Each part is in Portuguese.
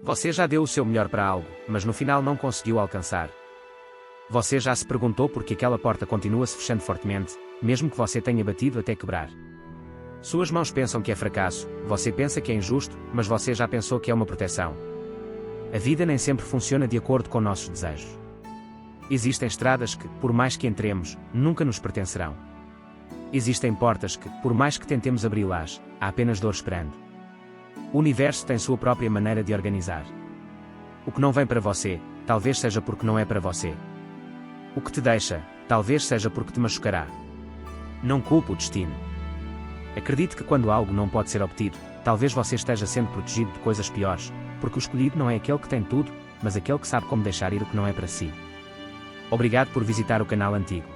Você já deu o seu melhor para algo, mas no final não conseguiu alcançar. Você já se perguntou por que aquela porta continua se fechando fortemente, mesmo que você tenha batido até quebrar. Suas mãos pensam que é fracasso, você pensa que é injusto, mas você já pensou que é uma proteção. A vida nem sempre funciona de acordo com nossos desejos. Existem estradas que, por mais que entremos, nunca nos pertencerão. Existem portas que, por mais que tentemos abri-las, há apenas dor esperando. O universo tem sua própria maneira de organizar. O que não vem para você, talvez seja porque não é para você. O que te deixa, talvez seja porque te machucará. Não culpe o destino. Acredite que quando algo não pode ser obtido, talvez você esteja sendo protegido de coisas piores, porque o escolhido não é aquele que tem tudo, mas aquele que sabe como deixar ir o que não é para si. Obrigado por visitar o canal antigo.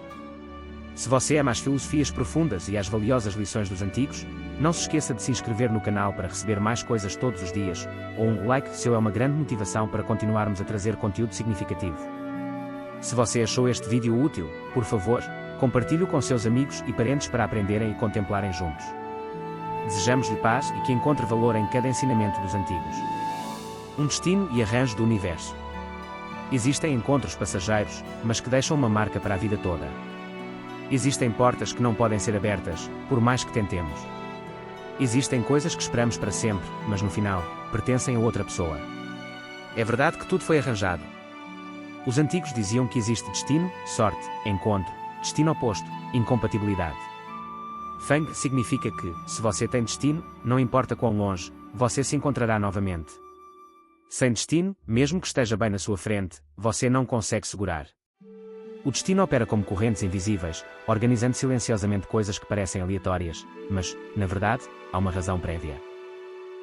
Se você ama as filosofias profundas e as valiosas lições dos antigos, não se esqueça de se inscrever no canal para receber mais coisas todos os dias, ou um like seu é uma grande motivação para continuarmos a trazer conteúdo significativo. Se você achou este vídeo útil, por favor, compartilhe-o com seus amigos e parentes para aprenderem e contemplarem juntos. Desejamos-lhe paz e que encontre valor em cada ensinamento dos antigos. Um destino e arranjo do universo. Existem encontros passageiros, mas que deixam uma marca para a vida toda. Existem portas que não podem ser abertas, por mais que tentemos. Existem coisas que esperamos para sempre, mas no final, pertencem a outra pessoa. É verdade que tudo foi arranjado. Os antigos diziam que existe destino, sorte, encontro, destino oposto, incompatibilidade. Feng significa que, se você tem destino, não importa quão longe, você se encontrará novamente. Sem destino, mesmo que esteja bem na sua frente, você não consegue segurar. O destino opera como correntes invisíveis, organizando silenciosamente coisas que parecem aleatórias, mas, na verdade, há uma razão prévia.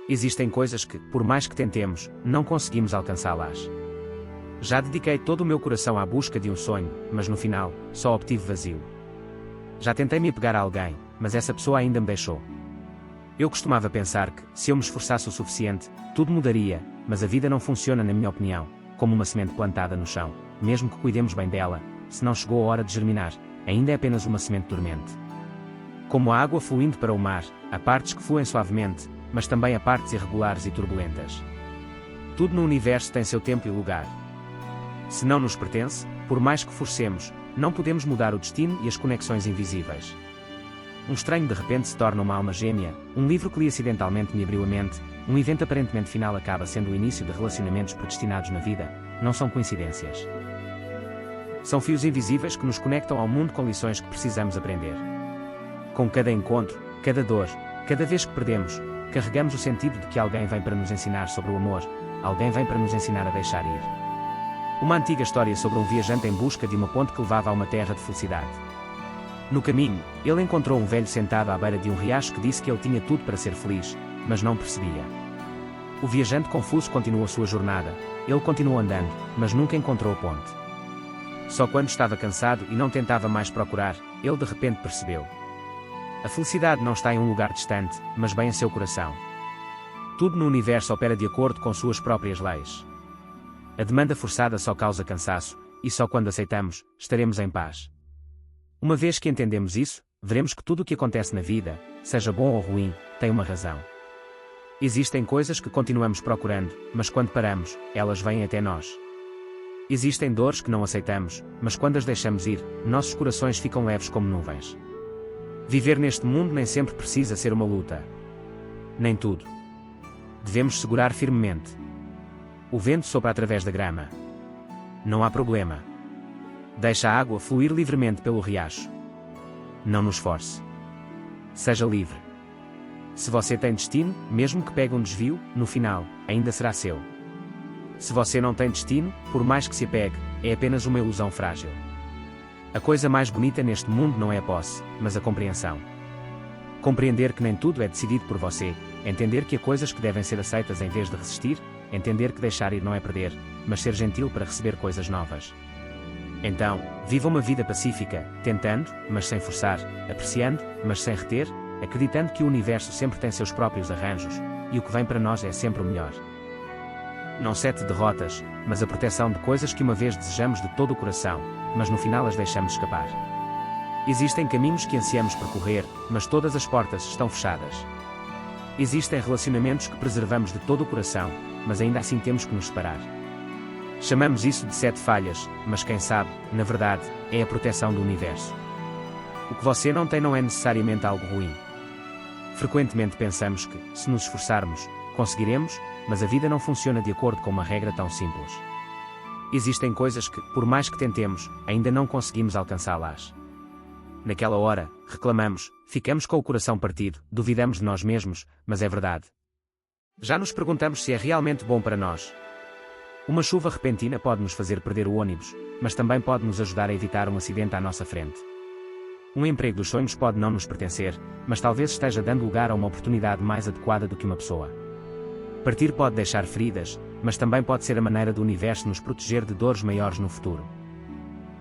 Existem coisas que, por mais que tentemos, não conseguimos alcançá-las. Já dediquei todo o meu coração à busca de um sonho, mas no final, só obtive vazio. Já tentei me apegar a alguém, mas essa pessoa ainda me deixou. Eu costumava pensar que, se eu me esforçasse o suficiente, tudo mudaria, mas a vida não funciona, na minha opinião, como uma semente plantada no chão. Mesmo que cuidemos bem dela, se não chegou a hora de germinar, ainda é apenas uma semente dormente. Como a água fluindo para o mar, há partes que fluem suavemente, mas também há partes irregulares e turbulentas. Tudo no universo tem seu tempo e lugar. Se não nos pertence, por mais que forcemos, não podemos mudar o destino e as conexões invisíveis. Um estranho de repente se torna uma alma gêmea, um livro que li acidentalmente me abriu a mente, um evento aparentemente final acaba sendo o início de relacionamentos predestinados na vida, não são coincidências. São fios invisíveis que nos conectam ao mundo com lições que precisamos aprender. Com cada encontro, cada dor, cada vez que perdemos, carregamos o sentido de que alguém vem para nos ensinar sobre o amor, alguém vem para nos ensinar a deixar ir. Uma antiga história sobre um viajante em busca de uma ponte que levava a uma terra de felicidade. No caminho, ele encontrou um velho sentado à beira de um riacho que disse que ele tinha tudo para ser feliz, mas não percebia. O viajante confuso continuou sua jornada, ele continuou andando, mas nunca encontrou a ponte. Só quando estava cansado e não tentava mais procurar, ele de repente percebeu. A felicidade não está em um lugar distante, mas bem em seu coração. Tudo no universo opera de acordo com suas próprias leis. A demanda forçada só causa cansaço, e só quando aceitamos, estaremos em paz. Uma vez que entendemos isso, veremos que tudo o que acontece na vida, seja bom ou ruim, tem uma razão. Existem coisas que continuamos procurando, mas quando paramos, elas vêm até nós. Existem dores que não aceitamos, mas quando as deixamos ir, nossos corações ficam leves como nuvens. Viver neste mundo nem sempre precisa ser uma luta. Nem tudo. Devemos segurar firmemente. O vento sopra através da grama. Não há problema. Deixa a água fluir livremente pelo riacho. Não nos force. Seja livre. Se você tem destino, mesmo que pegue um desvio, no final, ainda será seu. Se você não tem destino, por mais que se apegue, é apenas uma ilusão frágil. A coisa mais bonita neste mundo não é a posse, mas a compreensão. Compreender que nem tudo é decidido por você, entender que há coisas que devem ser aceitas em vez de resistir, entender que deixar ir não é perder, mas ser gentil para receber coisas novas. Então, viva uma vida pacífica, tentando, mas sem forçar, apreciando, mas sem reter, acreditando que o universo sempre tem seus próprios arranjos, e o que vem para nós é sempre o melhor. Não sete derrotas, mas a proteção de coisas que uma vez desejamos de todo o coração, mas no final as deixamos escapar. Existem caminhos que ansiamos percorrer, mas todas as portas estão fechadas. Existem relacionamentos que preservamos de todo o coração, mas ainda assim temos que nos separar. Chamamos isso de 7 falhas, mas quem sabe, na verdade, é a proteção do universo. O que você não tem não é necessariamente algo ruim. Frequentemente pensamos que, se nos esforçarmos, conseguiremos, mas a vida não funciona de acordo com uma regra tão simples. Existem coisas que, por mais que tentemos, ainda não conseguimos alcançá-las. Naquela hora, reclamamos, ficamos com o coração partido, duvidamos de nós mesmos, mas é verdade. Já nos perguntamos se é realmente bom para nós. Uma chuva repentina pode nos fazer perder o ônibus, mas também pode nos ajudar a evitar um acidente à nossa frente. Um emprego dos sonhos pode não nos pertencer, mas talvez esteja dando lugar a uma oportunidade mais adequada do que uma pessoa. Partir pode deixar feridas, mas também pode ser a maneira do universo nos proteger de dores maiores no futuro.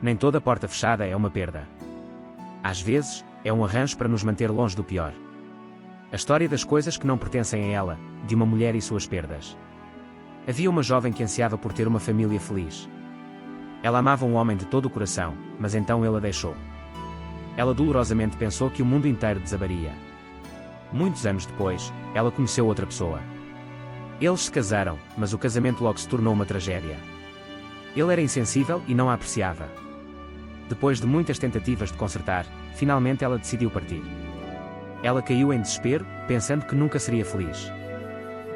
Nem toda porta fechada é uma perda. Às vezes, é um arranjo para nos manter longe do pior. A história das coisas que não pertencem a ela, de uma mulher e suas perdas. Havia uma jovem que ansiava por ter uma família feliz. Ela amava um homem de todo o coração, mas então ele a deixou. Ela dolorosamente pensou que o mundo inteiro desabaria. Muitos anos depois, ela conheceu outra pessoa. Eles se casaram, mas o casamento logo se tornou uma tragédia. Ele era insensível e não a apreciava. Depois de muitas tentativas de consertar, finalmente ela decidiu partir. Ela caiu em desespero, pensando que nunca seria feliz.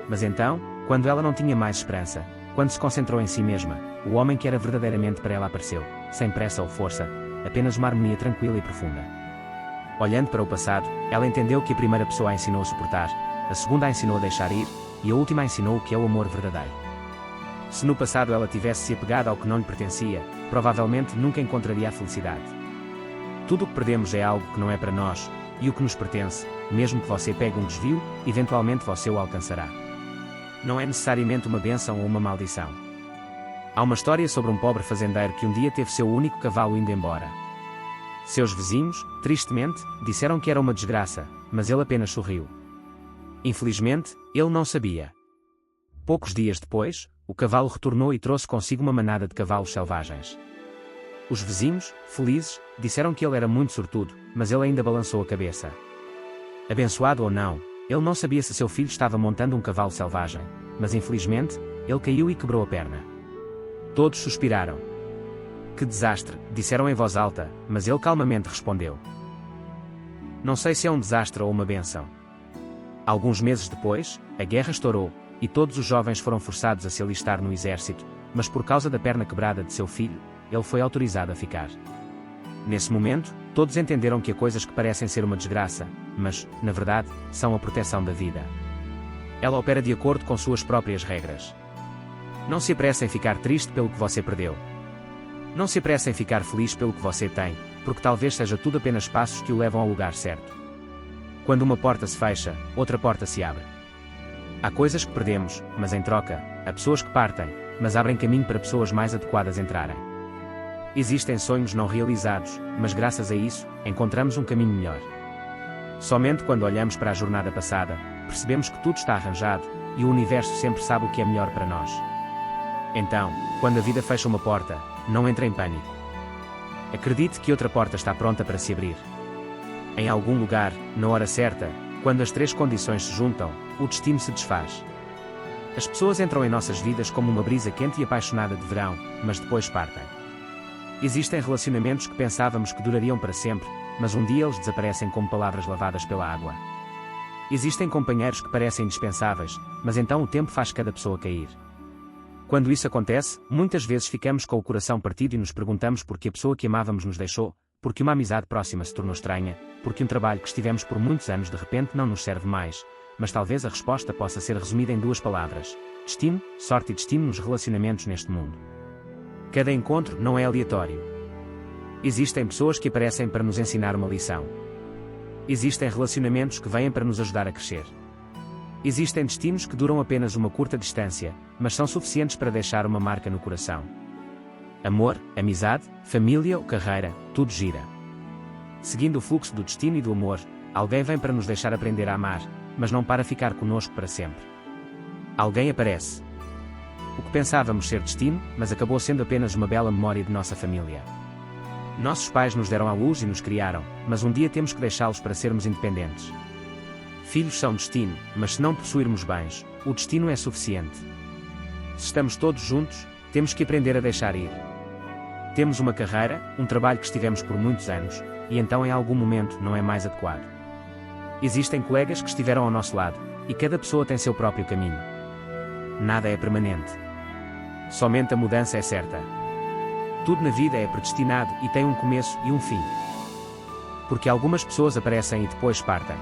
Mas então, quando ela não tinha mais esperança, quando se concentrou em si mesma, o homem que era verdadeiramente para ela apareceu, sem pressa ou força, apenas uma harmonia tranquila e profunda. Olhando para o passado, ela entendeu que a primeira pessoa a ensinou a suportar, a segunda a ensinou a deixar ir, e a última a ensinou o que é o amor verdadeiro. Se no passado ela tivesse se apegado ao que não lhe pertencia, provavelmente nunca encontraria a felicidade. Tudo o que perdemos é algo que não é para nós, e o que nos pertence, mesmo que você pegue um desvio, eventualmente você o alcançará. Não é necessariamente uma bênção ou uma maldição. Há uma história sobre um pobre fazendeiro que um dia teve seu único cavalo indo embora. Seus vizinhos, tristemente, disseram que era uma desgraça, mas ele apenas sorriu. Infelizmente, ele não sabia. Poucos dias depois, o cavalo retornou e trouxe consigo uma manada de cavalos selvagens. Os vizinhos, felizes, disseram que ele era muito sortudo, mas ele ainda balançou a cabeça. Abençoado ou não, ele não sabia se seu filho estava montando um cavalo selvagem, mas infelizmente, ele caiu e quebrou a perna. Todos suspiraram. Que desastre, disseram em voz alta, mas ele calmamente respondeu. Não sei se é um desastre ou uma bênção. Alguns meses depois, a guerra estourou, e todos os jovens foram forçados a se alistar no exército, mas por causa da perna quebrada de seu filho, ele foi autorizado a ficar. Nesse momento, todos entenderam que há coisas que parecem ser uma desgraça, mas, na verdade, são a proteção da vida. Ela opera de acordo com suas próprias regras. Não se apresse em ficar triste pelo que você perdeu. Não se apresse em ficar feliz pelo que você tem, porque talvez seja tudo apenas passos que o levam ao lugar certo. Quando uma porta se fecha, outra porta se abre. Há coisas que perdemos, mas em troca, há pessoas que partem, mas abrem caminho para pessoas mais adequadas entrarem. Existem sonhos não realizados, mas graças a isso, encontramos um caminho melhor. Somente quando olhamos para a jornada passada, percebemos que tudo está arranjado, e o universo sempre sabe o que é melhor para nós. Então, quando a vida fecha uma porta, não entre em pânico. Acredite que outra porta está pronta para se abrir. Em algum lugar, na hora certa, quando as 3 condições se juntam, o destino se desfaz. As pessoas entram em nossas vidas como uma brisa quente e apaixonada de verão, mas depois partem. Existem relacionamentos que pensávamos que durariam para sempre, mas um dia eles desaparecem como palavras lavadas pela água. Existem companheiros que parecem indispensáveis, mas então o tempo faz cada pessoa cair. Quando isso acontece, muitas vezes ficamos com o coração partido e nos perguntamos por que a pessoa que amávamos nos deixou, porque uma amizade próxima se tornou estranha, porque um trabalho que estivemos por muitos anos de repente não nos serve mais, mas talvez a resposta possa ser resumida em 2 palavras: destino, sorte e destino nos relacionamentos neste mundo. Cada encontro não é aleatório. Existem pessoas que aparecem para nos ensinar uma lição. Existem relacionamentos que vêm para nos ajudar a crescer. Existem destinos que duram apenas uma curta distância, mas são suficientes para deixar uma marca no coração. Amor, amizade, família ou carreira, tudo gira. Seguindo o fluxo do destino e do amor, alguém vem para nos deixar aprender a amar, mas não para ficar conosco para sempre. Alguém aparece. O que pensávamos ser destino, mas acabou sendo apenas uma bela memória de nossa família. Nossos pais nos deram à luz e nos criaram, mas um dia temos que deixá-los para sermos independentes. Filhos são destino, mas se não possuirmos bens, o destino é suficiente. Se estamos todos juntos, temos que aprender a deixar ir. Temos uma carreira, um trabalho que estivemos por muitos anos, e então em algum momento não é mais adequado. Existem colegas que estiveram ao nosso lado, e cada pessoa tem seu próprio caminho. Nada é permanente. Somente a mudança é certa. Tudo na vida é predestinado e tem um começo e um fim. Porque algumas pessoas aparecem e depois partem.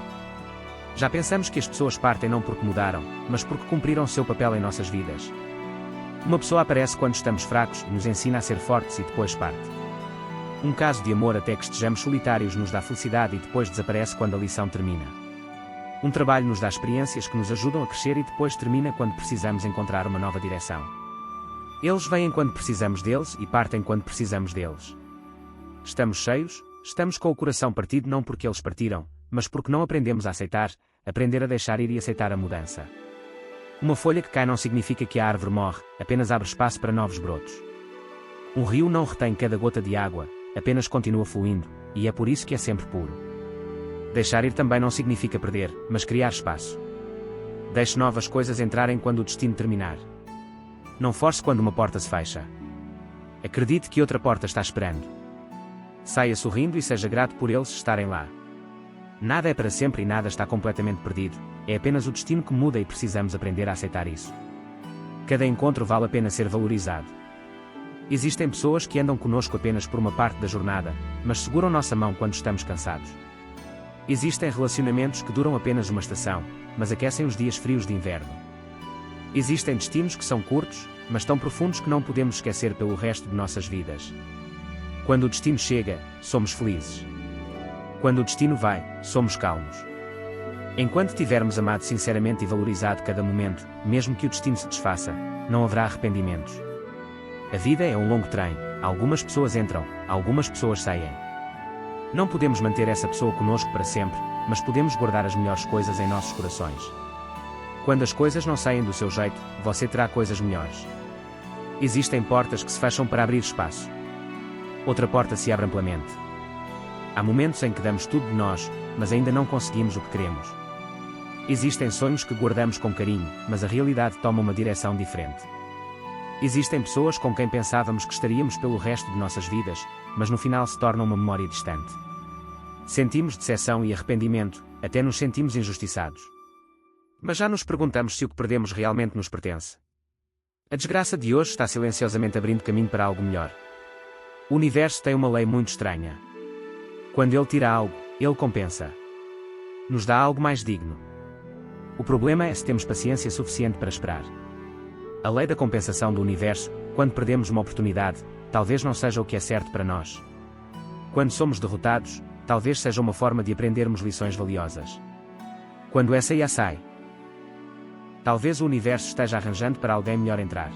Já pensamos que as pessoas partem não porque mudaram, mas porque cumpriram seu papel em nossas vidas. Uma pessoa aparece quando estamos fracos e nos ensina a ser fortes e depois parte. Um caso de amor até que estejamos solitários nos dá felicidade e depois desaparece quando a lição termina. Um trabalho nos dá experiências que nos ajudam a crescer e depois termina quando precisamos encontrar uma nova direção. Eles vêm quando precisamos deles e partem quando precisamos deles. Estamos cheios, estamos com o coração partido não porque eles partiram, mas porque não aprendemos a aceitar, aprender a deixar ir e aceitar a mudança. Uma folha que cai não significa que a árvore morre, apenas abre espaço para novos brotos. Um rio não retém cada gota de água, apenas continua fluindo, e é por isso que é sempre puro. Deixar ir também não significa perder, mas criar espaço. Deixe novas coisas entrarem quando o destino terminar. Não force quando uma porta se fecha. Acredite que outra porta está esperando. Saia sorrindo e seja grato por eles estarem lá. Nada é para sempre e nada está completamente perdido, é apenas o destino que muda e precisamos aprender a aceitar isso. Cada encontro vale a pena ser valorizado. Existem pessoas que andam conosco apenas por uma parte da jornada, mas seguram nossa mão quando estamos cansados. Existem relacionamentos que duram apenas uma estação, mas aquecem os dias frios de inverno. Existem destinos que são curtos, mas tão profundos que não podemos esquecer pelo resto de nossas vidas. Quando o destino chega, somos felizes. Quando o destino vai, somos calmos. Enquanto tivermos amado sinceramente e valorizado cada momento, mesmo que o destino se desfaça, não haverá arrependimentos. A vida é um longo trem, algumas pessoas entram, algumas pessoas saem. Não podemos manter essa pessoa conosco para sempre, mas podemos guardar as melhores coisas em nossos corações. Quando as coisas não saem do seu jeito, você terá coisas melhores. Existem portas que se fecham para abrir espaço. Outra porta se abre amplamente. Há momentos em que damos tudo de nós, mas ainda não conseguimos o que queremos. Existem sonhos que guardamos com carinho, mas a realidade toma uma direção diferente. Existem pessoas com quem pensávamos que estaríamos pelo resto de nossas vidas, mas no final se tornam uma memória distante. Sentimos decepção e arrependimento, até nos sentimos injustiçados. Mas já nos perguntamos se o que perdemos realmente nos pertence. A desgraça de hoje está silenciosamente abrindo caminho para algo melhor. O universo tem uma lei muito estranha. Quando ele tira algo, ele compensa. Nos dá algo mais digno. O problema é se temos paciência suficiente para esperar. A lei da compensação do universo, quando perdemos uma oportunidade, talvez não seja o que é certo para nós. Quando somos derrotados, talvez seja uma forma de aprendermos lições valiosas. Quando essa IA sai, talvez o universo esteja arranjando para alguém melhor entrar.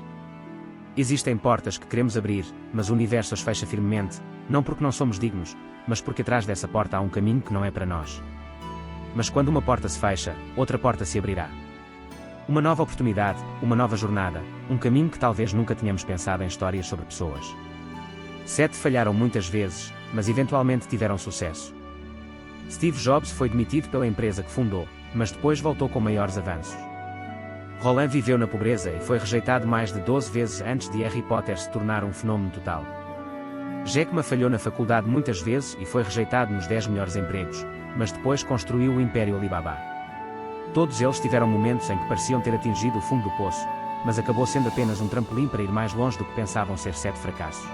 Existem portas que queremos abrir, mas o universo as fecha firmemente, não porque não somos dignos, mas porque atrás dessa porta há um caminho que não é para nós. Mas quando uma porta se fecha, outra porta se abrirá. Uma nova oportunidade, uma nova jornada, um caminho que talvez nunca tenhamos pensado em histórias sobre pessoas. 7 falharam muitas vezes, mas eventualmente tiveram sucesso. Steve Jobs foi demitido pela empresa que fundou, mas depois voltou com maiores avanços. Roland viveu na pobreza e foi rejeitado mais de 12 vezes antes de Harry Potter se tornar um fenômeno total. Jack Ma falhou na faculdade muitas vezes e foi rejeitado nos 10 melhores empregos, mas depois construiu o Império Alibaba. Todos eles tiveram momentos em que pareciam ter atingido o fundo do poço, mas acabou sendo apenas um trampolim para ir mais longe do que pensavam ser 7 fracassos.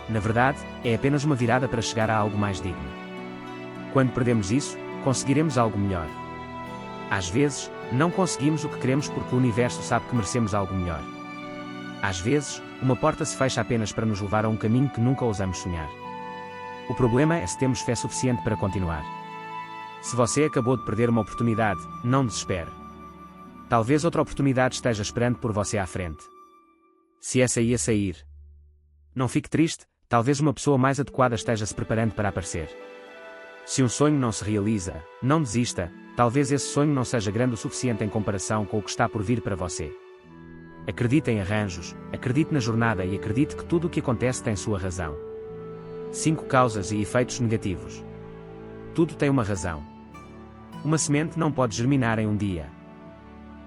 Na verdade, é apenas uma virada para chegar a algo mais digno. Quando perdemos isso, conseguiremos algo melhor. Às vezes, não conseguimos o que queremos porque o universo sabe que merecemos algo melhor. Às vezes, uma porta se fecha apenas para nos levar a um caminho que nunca ousamos sonhar. O problema é se temos fé suficiente para continuar. Se você acabou de perder uma oportunidade, não desespere. Talvez outra oportunidade esteja esperando por você à frente. Se essa ia sair, não fique triste, talvez uma pessoa mais adequada esteja se preparando para aparecer. Se um sonho não se realiza, não desista, talvez esse sonho não seja grande o suficiente em comparação com o que está por vir para você. Acredite em arranjos, acredite na jornada e acredite que tudo o que acontece tem sua razão. 5 causas e efeitos negativos. Tudo tem uma razão. Uma semente não pode germinar em um dia.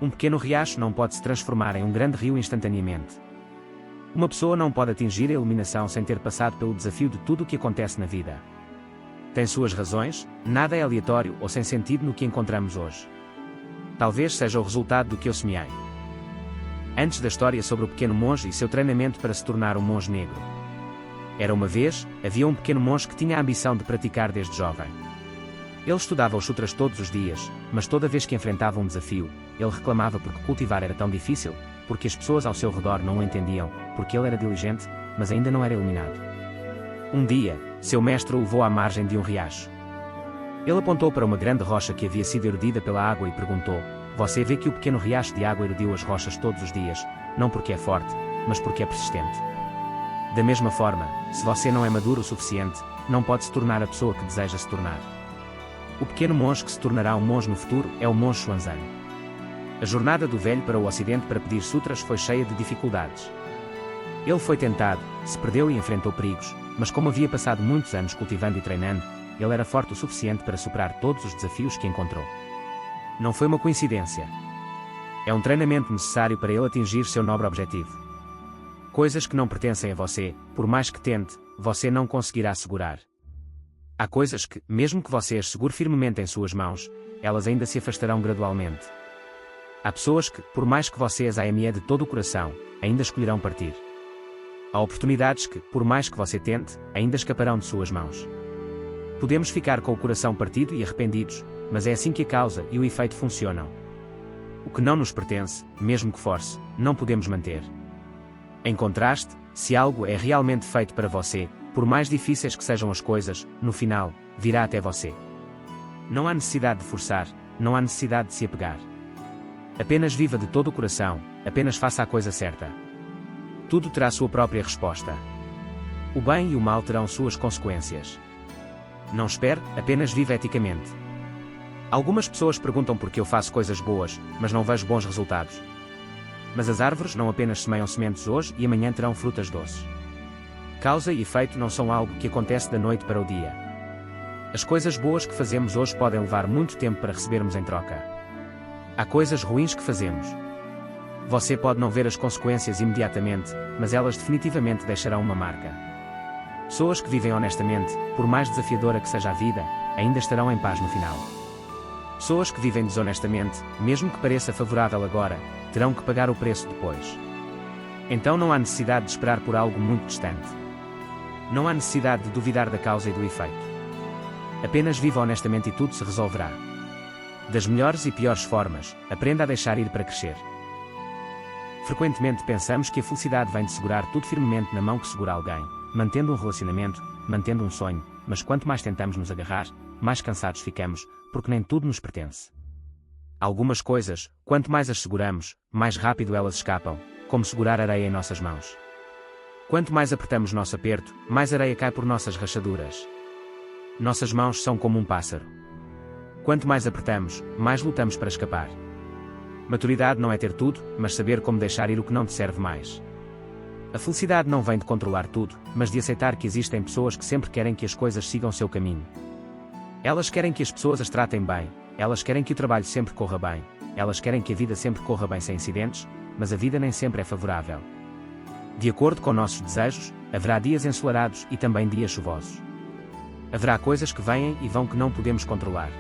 Um pequeno riacho não pode se transformar em um grande rio instantaneamente. Uma pessoa não pode atingir a iluminação sem ter passado pelo desafio de tudo o que acontece na vida. Tem suas razões, nada é aleatório ou sem sentido no que encontramos hoje. Talvez seja o resultado do que eu semeei. Antes da história sobre o pequeno monge e seu treinamento para se tornar um monge negro. Era uma vez, havia um pequeno monge que tinha a ambição de praticar desde jovem. Ele estudava os sutras todos os dias, mas toda vez que enfrentava um desafio, ele reclamava porque cultivar era tão difícil, porque as pessoas ao seu redor não o entendiam, porque ele era diligente, mas ainda não era iluminado. Um dia, seu mestre o levou à margem de um riacho. Ele apontou para uma grande rocha que havia sido erodida pela água e perguntou: "Você vê que o pequeno riacho de água erodiu as rochas todos os dias, não porque é forte, mas porque é persistente. Da mesma forma, se você não é maduro o suficiente, não pode se tornar a pessoa que deseja se tornar." O pequeno monge que se tornará um monge no futuro é o monge Xuanzang. A jornada do velho para o ocidente para pedir sutras foi cheia de dificuldades. Ele foi tentado, se perdeu e enfrentou perigos, mas como havia passado muitos anos cultivando e treinando, ele era forte o suficiente para superar todos os desafios que encontrou. Não foi uma coincidência. É um treinamento necessário para ele atingir seu nobre objetivo. Coisas que não pertencem a você, por mais que tente, você não conseguirá segurar. Há coisas que, mesmo que você as segure firmemente em suas mãos, elas ainda se afastarão gradualmente. Há pessoas que, por mais que você as ame de todo o coração, ainda escolherão partir. Há oportunidades que, por mais que você tente, ainda escaparão de suas mãos. Podemos ficar com o coração partido e arrependidos, mas é assim que a causa e o efeito funcionam. O que não nos pertence, mesmo que force, não podemos manter. Em contraste, se algo é realmente feito para você, por mais difíceis que sejam as coisas, no final, virá até você. Não há necessidade de forçar, não há necessidade de se apegar. Apenas viva de todo o coração, apenas faça a coisa certa. Tudo terá sua própria resposta. O bem e o mal terão suas consequências. Não espere, apenas viva eticamente. Algumas pessoas perguntam por que eu faço coisas boas, mas não vejo bons resultados. Mas as árvores não apenas semeiam sementes hoje e amanhã terão frutas doces. Causa e efeito não são algo que acontece da noite para o dia. As coisas boas que fazemos hoje podem levar muito tempo para recebermos em troca. Há coisas ruins que fazemos. Você pode não ver as consequências imediatamente, mas elas definitivamente deixarão uma marca. Pessoas que vivem honestamente, por mais desafiadora que seja a vida, ainda estarão em paz no final. Pessoas que vivem desonestamente, mesmo que pareça favorável agora, terão que pagar o preço depois. Então não há necessidade de esperar por algo muito distante. Não há necessidade de duvidar da causa e do efeito. Apenas viva honestamente e tudo se resolverá. Das melhores e piores formas, aprenda a deixar ir para crescer. Frequentemente pensamos que a felicidade vem de segurar tudo firmemente na mão que segura alguém, mantendo um relacionamento, mantendo um sonho, mas quanto mais tentamos nos agarrar, mais cansados ficamos, porque nem tudo nos pertence. Algumas coisas, quanto mais as seguramos, mais rápido elas escapam, como segurar areia em nossas mãos. Quanto mais apertamos nosso aperto, mais areia cai por nossas rachaduras. Nossas mãos são como um pássaro. Quanto mais apertamos, mais lutamos para escapar. Maturidade não é ter tudo, mas saber como deixar ir o que não te serve mais. A felicidade não vem de controlar tudo, mas de aceitar que existem pessoas que sempre querem que as coisas sigam seu caminho. Elas querem que as pessoas as tratem bem, elas querem que o trabalho sempre corra bem, elas querem que a vida sempre corra bem sem incidentes, mas a vida nem sempre é favorável. De acordo com nossos desejos, haverá dias ensolarados e também dias chuvosos. Haverá coisas que vêm e vão que não podemos controlar.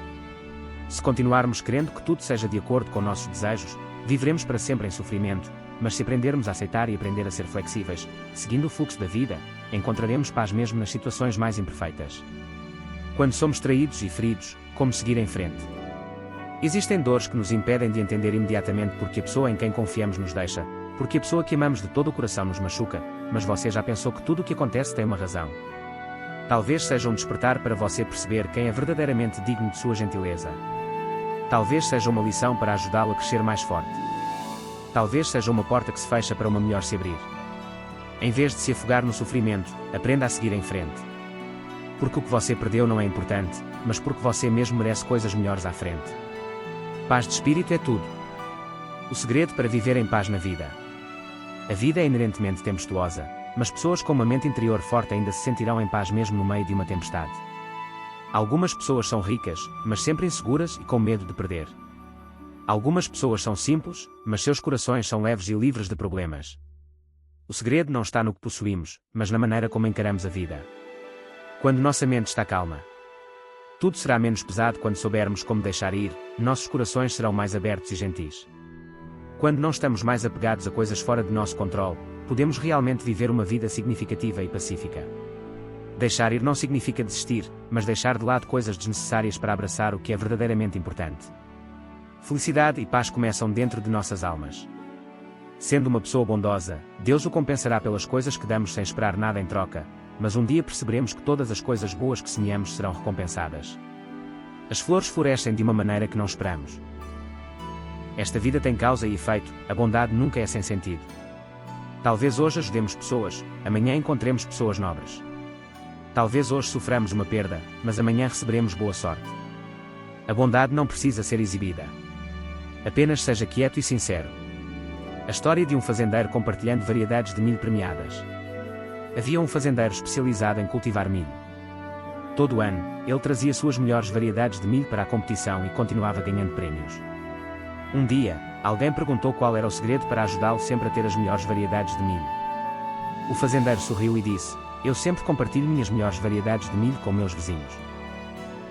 Se continuarmos querendo que tudo seja de acordo com nossos desejos, viveremos para sempre em sofrimento, mas se aprendermos a aceitar e aprender a ser flexíveis, seguindo o fluxo da vida, encontraremos paz mesmo nas situações mais imperfeitas. Quando somos traídos e feridos, como seguir em frente? Existem dores que nos impedem de entender imediatamente porque a pessoa em quem confiamos nos deixa, porque a pessoa que amamos de todo o coração nos machuca, mas você já pensou que tudo o que acontece tem uma razão. Talvez seja um despertar para você perceber quem é verdadeiramente digno de sua gentileza. Talvez seja uma lição para ajudá-lo a crescer mais forte. Talvez seja uma porta que se fecha para uma melhor se abrir. Em vez de se afogar no sofrimento, aprenda a seguir em frente. Porque o que você perdeu não é importante, mas porque você mesmo merece coisas melhores à frente. Paz de espírito é tudo. O segredo para viver em paz na vida. A vida é inerentemente tempestuosa, mas pessoas com uma mente interior forte ainda se sentirão em paz mesmo no meio de uma tempestade. Algumas pessoas são ricas, mas sempre inseguras e com medo de perder. Algumas pessoas são simples, mas seus corações são leves e livres de problemas. O segredo não está no que possuímos, mas na maneira como encaramos a vida. Quando nossa mente está calma, tudo será menos pesado. Quando soubermos como deixar ir, nossos corações serão mais abertos e gentis. Quando não estamos mais apegados a coisas fora de nosso controle, podemos realmente viver uma vida significativa e pacífica. Deixar ir não significa desistir, mas deixar de lado coisas desnecessárias para abraçar o que é verdadeiramente importante. Felicidade e paz começam dentro de nossas almas. Sendo uma pessoa bondosa, Deus o compensará pelas coisas que damos sem esperar nada em troca, mas um dia perceberemos que todas as coisas boas que semeamos serão recompensadas. As flores florescem de uma maneira que não esperamos. Esta vida tem causa e efeito, a bondade nunca é sem sentido. Talvez hoje ajudemos pessoas, amanhã encontremos pessoas nobres. Talvez hoje soframos uma perda, mas amanhã receberemos boa sorte. A bondade não precisa ser exibida. Apenas seja quieto e sincero. A história de um fazendeiro compartilhando variedades de milho premiadas. Havia um fazendeiro especializado em cultivar milho. Todo ano, ele trazia suas melhores variedades de milho para a competição e continuava ganhando prémios. Um dia, alguém perguntou qual era o segredo para ajudá-lo sempre a ter as melhores variedades de milho. O fazendeiro sorriu e disse: "Eu sempre compartilho minhas melhores variedades de milho com meus vizinhos."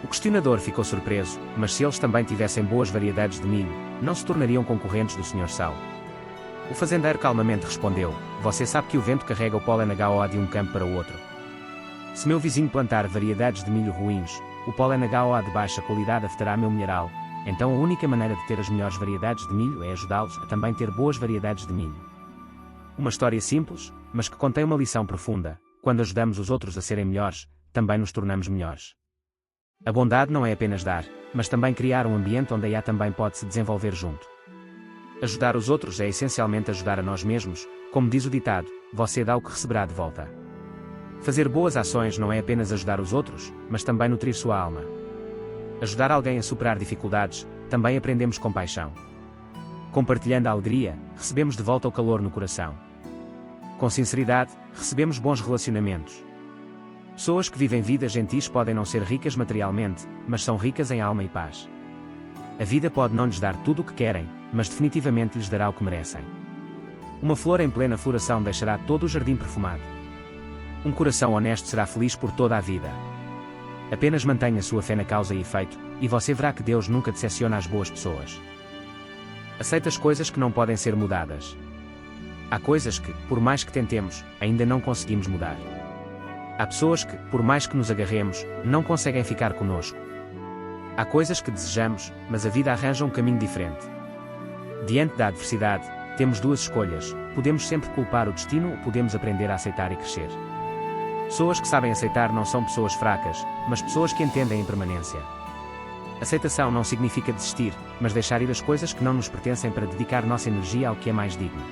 O questionador ficou surpreso, mas se eles também tivessem boas variedades de milho, não se tornariam concorrentes do Sr. Sal. O fazendeiro calmamente respondeu: "Você sabe que o vento carrega o pólen HOA de um campo para o outro. Se meu vizinho plantar variedades de milho ruins, o pólen HOA de baixa qualidade afetará meu milharal. Então a única maneira de ter as melhores variedades de milho é ajudá-los a também ter boas variedades de milho." Uma história simples, mas que contém uma lição profunda. Quando ajudamos os outros a serem melhores, também nos tornamos melhores. A bondade não é apenas dar, mas também criar um ambiente onde a IA também pode se desenvolver junto. Ajudar os outros é essencialmente ajudar a nós mesmos, como diz o ditado: "Você dá o que receberá de volta." Fazer boas ações não é apenas ajudar os outros, mas também nutrir sua alma. Ajudar alguém a superar dificuldades, também aprendemos compaixão. Compartilhando a alegria, recebemos de volta o calor no coração. Com sinceridade, recebemos bons relacionamentos. Pessoas que vivem vidas gentis podem não ser ricas materialmente, mas são ricas em alma e paz. A vida pode não lhes dar tudo o que querem, mas definitivamente lhes dará o que merecem. Uma flor em plena floração deixará todo o jardim perfumado. Um coração honesto será feliz por toda a vida. Apenas mantenha sua fé na causa e efeito, e você verá que Deus nunca decepciona as boas pessoas. Aceite as coisas que não podem ser mudadas. Há coisas que, por mais que tentemos, ainda não conseguimos mudar. Há pessoas que, por mais que nos agarremos, não conseguem ficar conosco. Há coisas que desejamos, mas a vida arranja um caminho diferente. Diante da adversidade, temos duas escolhas: podemos sempre culpar o destino ou podemos aprender a aceitar e crescer. Pessoas que sabem aceitar não são pessoas fracas, mas pessoas que entendem a impermanência. Aceitação não significa desistir, mas deixar ir as coisas que não nos pertencem para dedicar nossa energia ao que é mais digno.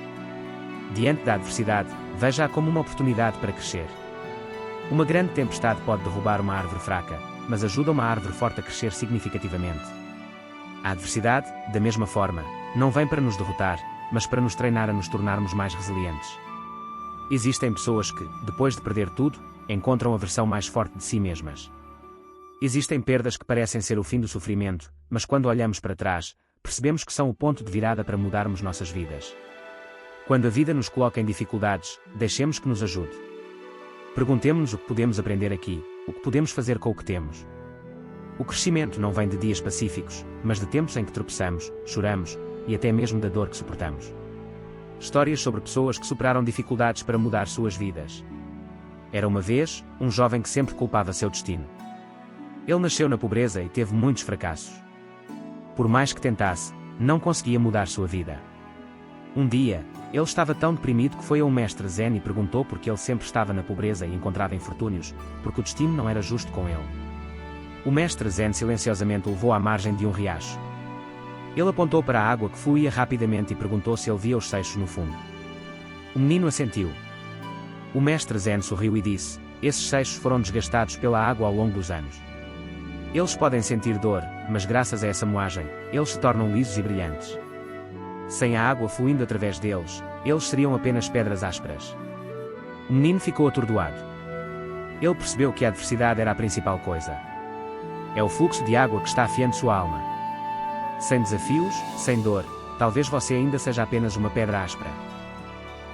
Diante da adversidade, veja-a como uma oportunidade para crescer. Uma grande tempestade pode derrubar uma árvore fraca, mas ajuda uma árvore forte a crescer significativamente. A adversidade, da mesma forma, não vem para nos derrotar, mas para nos treinar a nos tornarmos mais resilientes. Existem pessoas que, depois de perder tudo, encontram a versão mais forte de si mesmas. Existem perdas que parecem ser o fim do sofrimento, mas quando olhamos para trás, percebemos que são o ponto de virada para mudarmos nossas vidas. Quando a vida nos coloca em dificuldades, deixemos que nos ajude. Perguntemo-nos o que podemos aprender aqui, o que podemos fazer com o que temos. O crescimento não vem de dias pacíficos, mas de tempos em que tropeçamos, choramos, e até mesmo da dor que suportamos. Histórias sobre pessoas que superaram dificuldades para mudar suas vidas. Era uma vez, um jovem que sempre culpava seu destino. Ele nasceu na pobreza e teve muitos fracassos. Por mais que tentasse, não conseguia mudar sua vida. Um dia, ele estava tão deprimido que foi a um mestre zen e perguntou por que ele sempre estava na pobreza e encontrava infortúnios, porque o destino não era justo com ele. O mestre zen silenciosamente o levou à margem de um riacho. Ele apontou para a água que fluía rapidamente e perguntou se ele via os seixos no fundo. O menino assentiu. O mestre zen sorriu e disse: "Esses seixos foram desgastados pela água ao longo dos anos. Eles podem sentir dor, mas graças a essa moagem, eles se tornam lisos e brilhantes. Sem a água fluindo através deles, eles seriam apenas pedras ásperas." O menino ficou atordoado. Ele percebeu que a adversidade era a principal coisa. É o fluxo de água que está afiando sua alma. Sem desafios, sem dor, talvez você ainda seja apenas uma pedra áspera.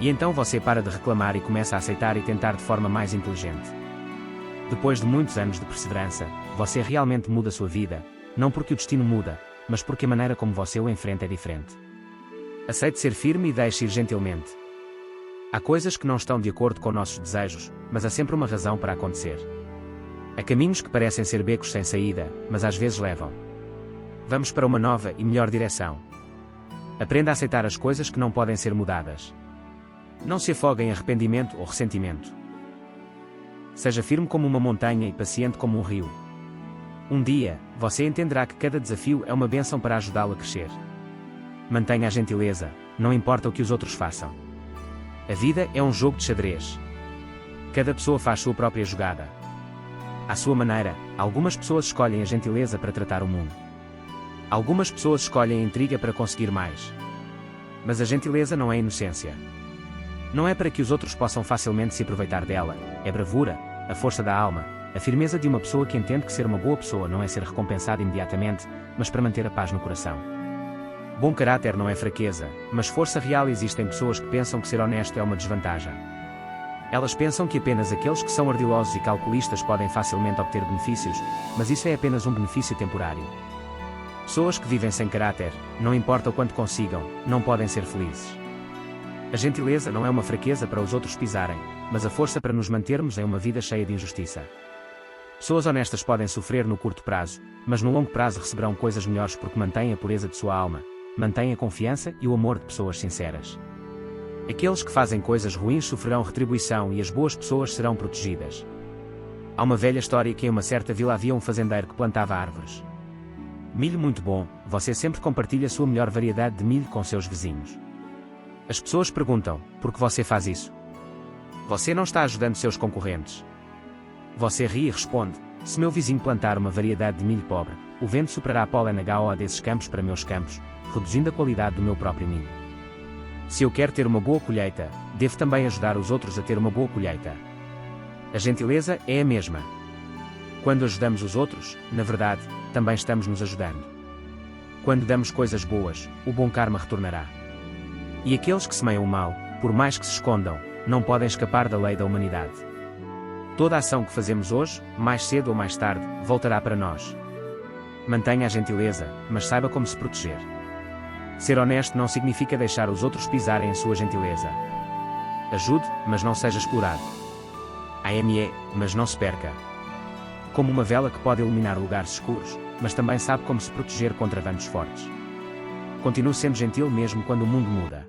E então você para de reclamar e começa a aceitar e tentar de forma mais inteligente. Depois de muitos anos de perseverança, você realmente muda sua vida, não porque o destino muda, mas porque a maneira como você o enfrenta é diferente. Aceite ser firme e deixe ir gentilmente. Há coisas que não estão de acordo com nossos desejos, mas há sempre uma razão para acontecer. Há caminhos que parecem ser becos sem saída, mas às vezes levam. Vamos para uma nova e melhor direção. Aprenda a aceitar as coisas que não podem ser mudadas. Não se afogue em arrependimento ou ressentimento. Seja firme como uma montanha e paciente como um rio. Um dia, você entenderá que cada desafio é uma bênção para ajudá-lo a crescer. Mantenha a gentileza, não importa o que os outros façam. A vida é um jogo de xadrez. Cada pessoa faz sua própria jogada. À sua maneira, algumas pessoas escolhem a gentileza para tratar o mundo. Algumas pessoas escolhem a intriga para conseguir mais. Mas a gentileza não é inocência. Não é para que os outros possam facilmente se aproveitar dela, é bravura, a força da alma, a firmeza de uma pessoa que entende que ser uma boa pessoa não é ser recompensada imediatamente, mas para manter a paz no coração. Bom caráter não é fraqueza, mas força real. Existem pessoas que pensam que ser honesto é uma desvantagem. Elas pensam que apenas aqueles que são ardilosos e calculistas podem facilmente obter benefícios, mas isso é apenas um benefício temporário. Pessoas que vivem sem caráter, não importa o quanto consigam, não podem ser felizes. A gentileza não é uma fraqueza para os outros pisarem, mas a força para nos mantermos em uma vida cheia de injustiça. Pessoas honestas podem sofrer no curto prazo, mas no longo prazo receberão coisas melhores porque mantêm a pureza de sua alma, mantêm a confiança e o amor de pessoas sinceras. Aqueles que fazem coisas ruins sofrerão retribuição e as boas pessoas serão protegidas. Há uma velha história que em uma certa vila havia um fazendeiro que plantava árvores. Milho muito bom, você sempre compartilha sua melhor variedade de milho com seus vizinhos. As pessoas perguntam, por que você faz isso? Você não está ajudando seus concorrentes. Você ri e responde, se meu vizinho plantar uma variedade de milho pobre, o vento soprará a pólen HO desses campos para meus campos, reduzindo a qualidade do meu próprio milho. Se eu quero ter uma boa colheita, devo também ajudar os outros a ter uma boa colheita. A gentileza é a mesma. Quando ajudamos os outros, na verdade, também estamos nos ajudando. Quando damos coisas boas, o bom karma retornará. E aqueles que semeiam o mal, por mais que se escondam, não podem escapar da lei da humanidade. Toda a ação que fazemos hoje, mais cedo ou mais tarde, voltará para nós. Mantenha a gentileza, mas saiba como se proteger. Ser honesto não significa deixar os outros pisarem a sua gentileza. Ajude, mas não seja explorado. AME, mas não se perca. Como uma vela que pode iluminar lugares escuros, mas também sabe como se proteger contra ventos fortes. Continue sendo gentil mesmo quando o mundo muda.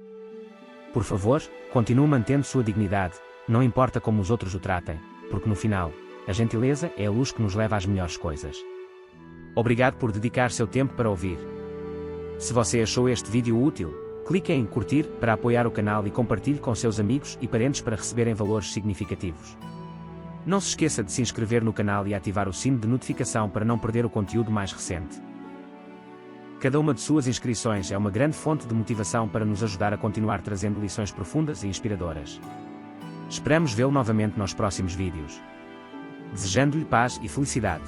Por favor, continue mantendo sua dignidade, não importa como os outros o tratem, porque no final, a gentileza é a luz que nos leva às melhores coisas. Obrigado por dedicar seu tempo para ouvir. Se você achou este vídeo útil, clique em curtir para apoiar o canal e compartilhe com seus amigos e parentes para receberem valores significativos. Não se esqueça de se inscrever no canal e ativar o sino de notificação para não perder o conteúdo mais recente. Cada uma de suas inscrições é uma grande fonte de motivação para nos ajudar a continuar trazendo lições profundas e inspiradoras. Esperamos vê-lo novamente nos próximos vídeos. Desejando-lhe paz e felicidade.